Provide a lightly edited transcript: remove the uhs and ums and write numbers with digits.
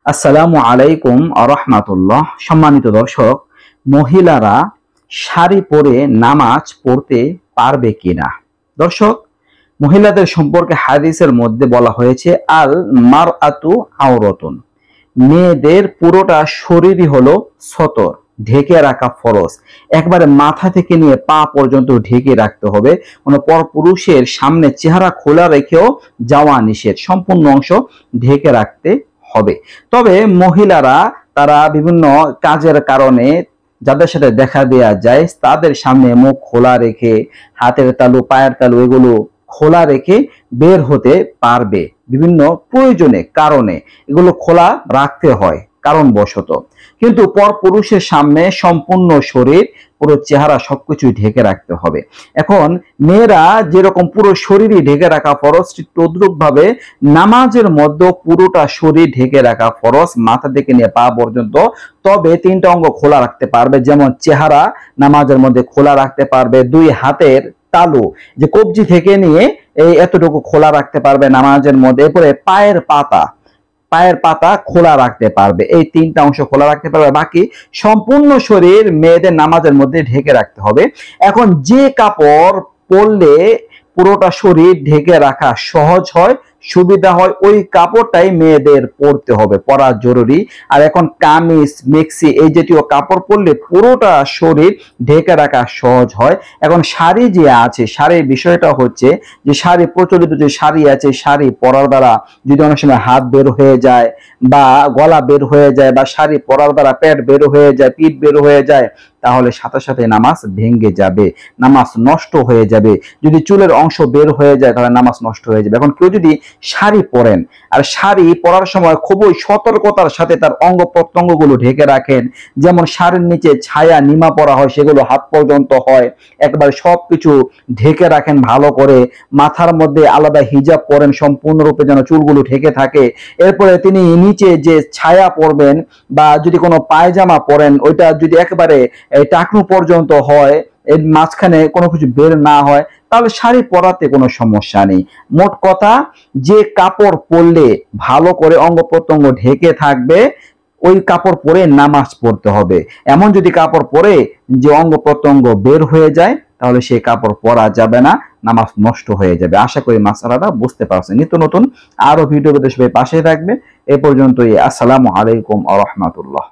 আসসালামু আলাইকুম আরহামাতুল্লাহ। সম্মানিত দর্শক, মহিলারা শাড়ি পরে নামাজ পড়তে পারবে কিনা? দর্শক, মহিলাদের সম্পর্কে হাদিসের মধ্যে বলা হয়েছে আল মারআতু আওরাতুন, মেয়েদের পুরোটা শরীরই হলো সতর, ঢেকে রাখা ফরজ। একবারে মাথা থেকে নিয়ে পা পর্যন্ত ঢেকে রাখতে হবে। কোনো পরপুরুষের সামনে চেহারা খোলা রেখেও যাওয়া নিষেধ, সম্পূর্ণ অংশ ঢেকে রাখতে হবে। তবে মহিলারা তারা বিভিন্ন কাজের কারণে যাদের সাথে দেখা দেয়া যায় তাদের সামনে মুখ খোলা রেখে, হাতের তালু পায়ের তালু এগুলো খোলা রেখে বের হতে পারবে। বিভিন্ন প্রয়োজনে কারণে এগুলো খোলা রাখতে হয় কারণবশত, কিন্তু পর পুরুষের সামনে সম্পূর্ণ শরীর, পুরো চেহারা সবকিছু ঢেকে রাখতে হবে। এখন মেয়েরা যেরকম পুরো শরীরই ঢেকে রাখা ফরজ, ঠিক তদ্রুপ ভাবে নামাজের মধ্যে পুরোটা শরীর ঢেকে রাখা ফরজ, মাথা থেকে নিয়ে পা পর্যন্ত। তবে তিনটা অঙ্গ খোলা রাখতে পারবে, যেমন চেহারা নামাজের মধ্যে খোলা রাখতে পারবে, দুই হাতের তালু যে কবজি থেকে নিয়ে এই এতটুকু খোলা রাখতে পারবে নামাজের মধ্যে। এরপরে পায়ের পাতা খোলা রাখতে পারবে, এই তিনটা অংশ খোলা রাখতে পারবে। বাকি সম্পূর্ণ শরীর মেয়েদের নামাজের মধ্যে ঢেকে রাখতে হবে। এখন যে কাপড় পরলে পুরোটা শরীর ঢেকে রাখা সহজ হয়, সুবিধা হয়, ওই কাপড়টাই মেয়েদের পরতে হবে, পরা জরুরি। আর এখন কামিজ, মেক্সি এই জাতীয় কাপড় পরলে পুরোটা শরীর ঢেকে রাখা সহজ হয়। এখন শাড়ি যে আছে, শাড়ির বিষয়টা হচ্ছে যে শাড়ি, প্রচলিত যে শাড়ি আছে, শাড়ি পরার দ্বারা যদি অনেক সময় হাত বের হয়ে যায় বা গলা বের হয়ে যায়, বা শাড়ি পরার দ্বারা পেট বের হয়ে যায়, পিঠ বের হয়ে যায়, তাহলে সাথে সাথে নামাজ ভেঙে যাবে, নামাজ নষ্ট হয়ে যাবে। যদি চুলের অংশ বের হয়ে যায় তাহলে নামাজ নষ্ট হয়ে যাবে। এখন কেউ যদি শাড়ি পরেন, আর শাড়ি পরার সময় খুবই সতর্কতার সাথে তার অঙ্গ প্রত্যঙ্গগুলো ঢেকে রাখেন, যেমন শাড়ির নিচে ছায়া নিমা পরা হয় সেগুলো হাত পর্যন্ত হয়, একবার সবকিছু ঢেকে রাখেন ভালো করে। মাথার মধ্যে আলাদা হিজাব পরেন সম্পূর্ণরূপে, যেন চুলগুলো ঢেকে থাকে। এরপরে তিনি নিচে যে ছায়া পরবেন, বা যদি কোনো পায়জামা পরেন ওইটা যদি একেবারে টাকনু পর্যন্ত হয়, এর মাঝখানে কোনো কিছু বের না হয়, তাহলে শাড়ি পরাতে কোনো সমস্যা নেই। মোট কথা, যে কাপড় পরলে ভালো করে অঙ্গ প্রত্যঙ্গ ঢেকে থাকবে ওই কাপড় পরে নামাজ পড়তে হবে। এমন যদি কাপড় পরে যে অঙ্গ প্রত্যঙ্গ বের হয়ে যায় তাহলে সেই কাপড় পরা যাবে না, নামাজ নষ্ট হয়ে যাবে। আশা করি মাসালাটা বুঝতে পারছেন। নিত্য নতুন আরো ভিডিও পেতে সবাই পাশে থাকবে। এ পর্যন্তই। আসসালামু আলাইকুম আ রহমাতুল্লাহ।